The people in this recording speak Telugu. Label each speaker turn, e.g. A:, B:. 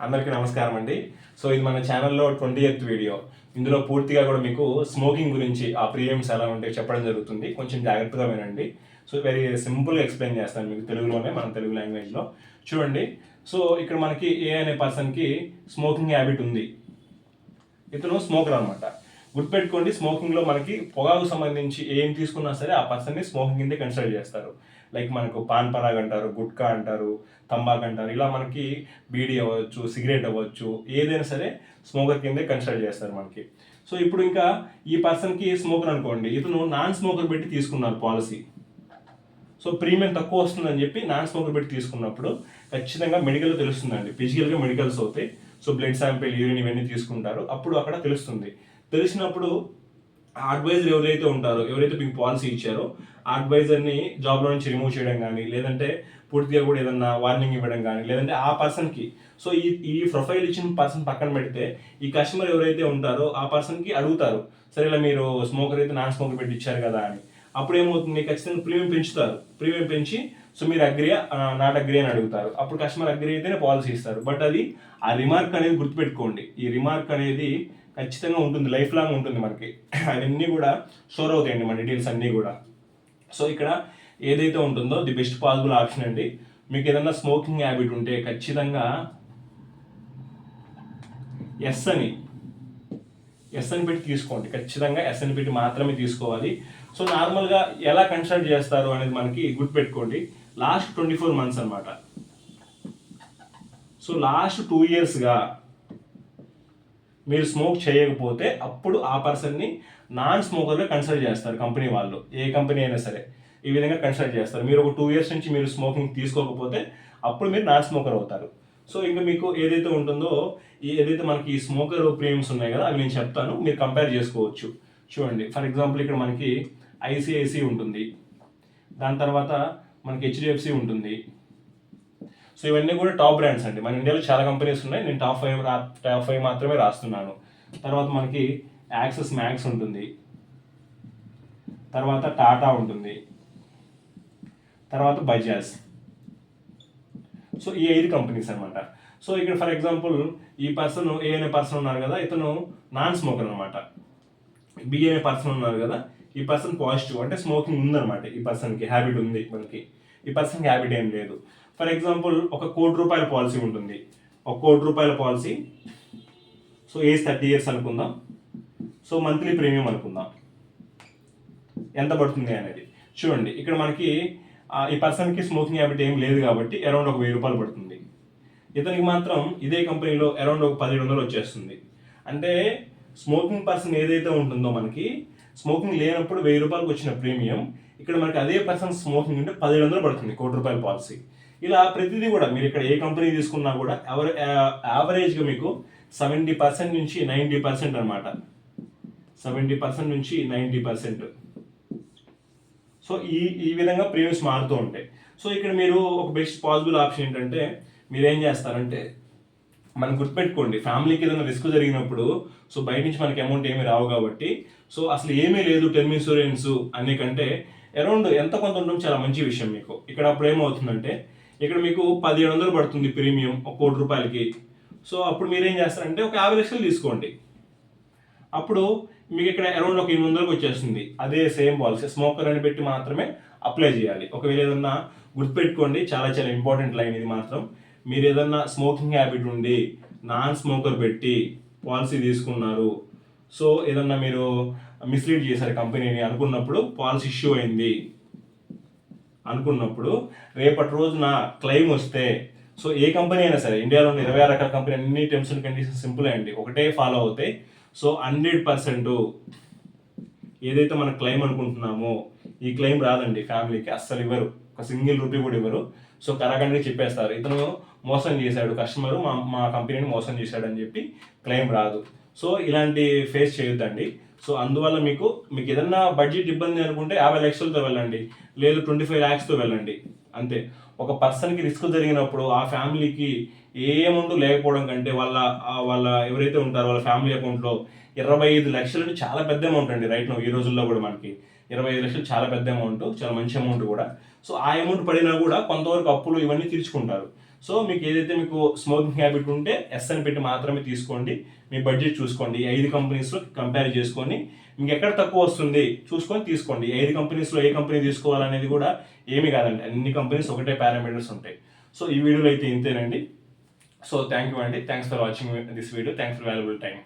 A: అందరికీ నమస్కారం అండి. సో ఇది మన ఛానల్లో 20th వీడియో. ఇందులో పూర్తిగా కూడా మీకు స్మోకింగ్ గురించి ఆ ప్రీమియమ్స్ ఎలా ఉంటాయో చెప్పడం జరుగుతుంది. కొంచెం జాగ్రత్తగా వినండి. సో వెరీ సింపుల్గా ఎక్స్ప్లెయిన్ చేస్తాను మీకు తెలుగులోనే, మన తెలుగు లాంగ్వేజ్లో. చూడండి, సో ఇక్కడ మనకి ఏ అనే పర్సన్కి స్మోకింగ్ హ్యాబిట్ ఉంది. ఇతను స్మోకర్ అనమాట. గుర్తుపెట్టుకోండి, స్మోకింగ్లో మనకి పొగాకు సంబంధించి ఏం తీసుకున్నా సరే ఆ పర్సన్ని స్మోకింగ్ కిందే కన్సిడర్ చేస్తారు. లైక్ మనకు పాన్ పరాగ్ అంటారు, గుట్కా అంటారు, తంబాకు అంటారు. ఇలా మనకి బీడీ అవ్వచ్చు, సిగరెట్ అవ్వచ్చు, ఏదైనా సరే స్మోకర్ కిందే కన్సిడర్ చేస్తారు మనకి. సో ఇప్పుడు ఇంకా ఈ పర్సన్కి స్మోకర్ అనుకోండి, ఇతను నాన్ స్మోకర్ పెట్టి తీసుకున్నారు పాలసీ. సో ప్రీమియం తక్కువ వస్తుందని చెప్పి నాన్ స్మోకర్ పెట్టి తీసుకున్నప్పుడు ఖచ్చితంగా మెడికల్లో తెలుస్తుందండి. ఫిజికల్గా మెడికల్స్ అవుతాయి. సో బ్లడ్ శాంపిల్, యూరిన్ ఇవన్నీ తీసుకుంటారు. అప్పుడు అక్కడ తెలుస్తుంది. తెలిసినప్పుడు ఆ అడ్వైజర్ ఎవరైతే ఉంటారో, ఎవరైతే మీకు పాలసీ ఇచ్చారో ఆ అడ్వైజర్ని జాబ్లో నుంచి రిమూవ్ చేయడం కానీ, లేదంటే పూర్తిగా కూడా ఏదన్నా వార్నింగ్ ఇవ్వడం కానీ, లేదంటే ఆ పర్సన్కి, సో ఈ ప్రొఫైల్ ఇచ్చిన పర్సన్ పక్కన పెడితే ఈ కస్టమర్ ఎవరైతే ఉంటారో ఆ పర్సన్కి అడుగుతారు, సరే ఇలా మీరు స్మోకర్ అయితే నాన్ స్మోకర్ పెట్టి ఇచ్చారు కదా అని. అప్పుడు ఏమవుతుంది, ఖచ్చితంగా ప్రీమియం పెంచుతారు. ప్రీమియం పెంచి సో మీరు అగ్రియా నాట్ అగ్రీ అని అడుగుతారు. అప్పుడు కస్టమర్ అగ్రీ అయితేనే పాలసీ ఇస్తారు. బట్ అది ఆ రిమార్క్ అనేది గుర్తుపెట్టుకోండి. ఈ రిమార్క్ అనేది ఖచ్చితంగా ఉంటుంది, లైఫ్ లాంగ్ ఉంటుంది మనకి. అవన్నీ కూడా స్టోర్ అవుతాయండి మన డీటెయిల్స్ అన్నీ కూడా. సో ఇక్కడ ఏదైతే ఉంటుందో ది బెస్ట్ పాసిబుల్ ఆప్షన్ అండి. మీకు ఏదన్నా స్మోకింగ్ హ్యాబిట్ ఉంటే ఖచ్చితంగా ఎస్ అని పెట్టి తీసుకోండి. ఖచ్చితంగా ఎస్ అని పెట్టి మాత్రమే తీసుకోవాలి. సో నార్మల్గా ఎలా కన్సల్ట్ చేస్తారు అనేది మనకి గుర్తుపెట్టుకోండి. లాస్ట్ 24 months అనమాట. సో లాస్ట్ 2 yearsగా మీరు స్మోక్ చేయకపోతే అప్పుడు ఆ పర్సన్ని నాన్ స్మోకర్గా కన్సిడర్ చేస్తారు కంపెనీ వాళ్ళు. ఏ కంపెనీ అయినా సరే ఈ విధంగా కన్సిడర్ చేస్తారు. మీరు ఒక 2 years నుంచి మీరు స్మోకింగ్ తీసుకోకపోతే అప్పుడు మీరు నాన్ స్మోకర్ అవుతారు. సో ఇంకా మీకు ఏదైతే ఉంటుందో, ఏదైతే మనకి ఈ స్మోకర్ ప్రీమియమ్స్ ఉన్నాయి కదా, అవి నేను చెప్తాను, మీరు కంపేర్ చేసుకోవచ్చు. చూడండి, ఫర్ ఎగ్జాంపుల్ ఇక్కడ మనకి ఐసిఐసి ఉంటుంది, దాని తర్వాత మనకి హెచ్డిఎఫ్సి ఉంటుంది. సో ఇవన్నీ కూడా టాప్ బ్రాండ్స్ అండి. మన ఇండియాలో చాలా కంపెనీస్ ఉన్నాయి, నేను టాప్ 5 మాత్రమే రాస్తున్నాను. తర్వాత మనకి యాక్సెస్ మ్యాక్స్ ఉంటుంది, తర్వాత టాటా ఉంటుంది, తర్వాత బజాజ్. సో ఈ 5 కంపెనీస్ అనమాట. సో ఇక్కడ ఫర్ ఎగ్జాంపుల్ ఈ పర్సన్, ఏ అనే పర్సన్ ఉన్నారు కదా, ఇతను నాన్ స్మోకర్ అనమాట. బి అనే పర్సన్ ఉన్నారు కదా, ఈ పర్సన్ పాజిటివ్, అంటే స్మోకింగ్ ఉందన్నమాట. ఈ పర్సన్కి హ్యాబిట్ ఉంది. మనకి ఈ పర్సన్కి హ్యాబిట్ ఏం లేదు. ఫర్ ఎగ్జాంపుల్ ఒక ₹1,00,00,000 పాలసీ ఉంటుంది. ఒక ₹1,00,00,000 పాలసీ. సో ఏజ్ 30 years అనుకుందాం. సో మంత్లీ ప్రీమియం అనుకుందాం ఎంత పడుతుంది అనేది. చూడండి, ఇక్కడ మనకి ఈ పర్సన్కి స్మోకింగ్ హ్యాబిట్ ఏం లేదు కాబట్టి అరౌండ్ ఒక ₹1,000 పడుతుంది. ఇతనికి మాత్రం ఇదే కంపెనీలో అరౌండ్ ఒక 1,700 వచ్చేస్తుంది. అంటే స్మోకింగ్ పర్సన్ ఏదైతే ఉంటుందో, మనకి స్మోకింగ్ లేనప్పుడు ₹1,000 వచ్చిన ప్రీమియం ఇక్కడ మనకి అదే పర్సన్ స్మోకింగ్ ఉంటే 1,700 పడుతుంది. ₹1,00,00,000 పాలసీ. ఇలా ప్రతిదీ కూడా మీరు ఇక్కడ ఏ కంపెనీ తీసుకున్నా కూడా యావరేజ్గా మీకు 70% నుంచి 90% అనమాట. 70% నుంచి 90%. సో ఈ విధంగా ప్రీమియమ్స్ మారుతూ ఉంటాయి. సో ఇక్కడ మీరు ఒక బెస్ట్ పాసిబుల్ ఆప్షన్ ఏంటంటే, మీరు ఏం చేస్తారంటే, మనం గుర్తుపెట్టుకోండి, ఫ్యామిలీకి ఏదైనా రిస్క్ జరిగినప్పుడు సో బయట నుంచి మనకి అమౌంట్ ఏమీ రావు కాబట్టి, సో అసలు ఏమీ లేదు టర్మ్ ఇన్సూరెన్స్ అనే కంటే అరౌండ్ ఎంత కొంత ఉండడం చాలా మంచి విషయం మీకు. ఇక్కడ అప్పుడు ఏమవుతుందంటే, ఇక్కడ మీకు 1,700 పడుతుంది ప్రీమియం ఒక ₹1,00,00,000కి. సో అప్పుడు మీరేం చేస్తారంటే ఒక 50 లక్షలు తీసుకోండి. అప్పుడు మీకు ఇక్కడ అరౌండ్ ఒక 800కి వచ్చేస్తుంది. అదే సేమ్ పాలసీ స్మోకర్ అని పెట్టి మాత్రమే అప్లై చేయాలి. ఒకవేళ ఏదన్నా గుర్తుపెట్టుకోండి, చాలా చాలా ఇంపార్టెంట్ లైన్ ఇది మాత్రం. మీరు ఏదన్నా స్మోకింగ్ హ్యాబిట్ ఉండి నాన్ స్మోకర్ పెట్టి పాలసీ తీసుకున్నారు, సో ఏదన్నా మీరు మిస్లీడ్ చేశారు కంపెనీని అనుకున్నప్పుడు, పాలసీ ఇష్యూ అయింది అనుకున్నప్పుడు, రేపటి రోజున క్లెయిమ్ వస్తే, సో ఏ కంపెనీ అయినా సరే, ఇండియాలో ఉన్న 26 రకాల కంపెనీ అన్ని టర్మ్స్ అండ్ కండిషన్స్ సింపుల్ అండి, ఒకటే ఫాలో అవుతాయి. సో 100% ఏదైతే మనం క్లెయిమ్ అనుకుంటున్నామో ఈ క్లెయిమ్ రాదండి. ఫ్యామిలీకి అస్సలు ఇవ్వరు, ఒక సింగిల్ రూపీ కూడా ఇవ్వరు. సో కరాఖండిగా చెప్పేస్తారు, ఇతను మోసం చేశాడు, కస్టమర్ మా కంపెనీని మోసం చేశాడు అని చెప్పి క్లెయిమ్ రాదు. సో ఇలాంటి ఫేస్ చేయొద్దండి. సో అందువల్ల మీకు ఏదన్నా బడ్జెట్ ఇబ్బంది అనుకుంటే 50 లక్షలతో వెళ్ళండి, లేదు 25 lakhsతో వెళ్ళండి, అంతే. ఒక పర్సన్కి రిస్క్ జరిగినప్పుడు ఆ ఫ్యామిలీకి ఏ అమౌంట్ లేకపోవడం కంటే వాళ్ళ ఎవరైతే ఉంటారో వాళ్ళ ఫ్యామిలీ అకౌంట్లో 25 లక్షలు చాలా పెద్ద అమౌంట్ అండి. రైట్ నో ఈ రోజుల్లో కూడా మనకి 25 లక్షలు చాలా పెద్ద అమౌంట్, చాలా మంచి అమౌంట్ కూడా. సో ఆ అమౌంట్ పడినా కూడా కొంతవరకు అప్పులు ఇవన్నీ తీర్చుకుంటారు. సో మీకు ఏదైతే మీకు స్మోకింగ్ హ్యాబిట్ ఉంటే ఎస్ అని పెట్టి మాత్రమే తీసుకోండి. మీ బడ్జెట్ చూసుకోండి. ఈ 5 కంపెనీస్లో కంపేర్ చేసుకొని మీకు ఎక్కడ తక్కువ వస్తుంది చూసుకొని తీసుకోండి. ఈ 5 కంపెనీస్లో ఏ కంపెనీ తీసుకోవాలనేది కూడా ఏమీ కాదండి. అన్ని కంపెనీస్ ఒకటే పారామీటర్స్ ఉంటాయి. సో ఈ వీడియోలో అయితే ఇంతేనండి. సో థ్యాంక్ యూ అండి. Thanks for watching this video. Thanks for valuable time.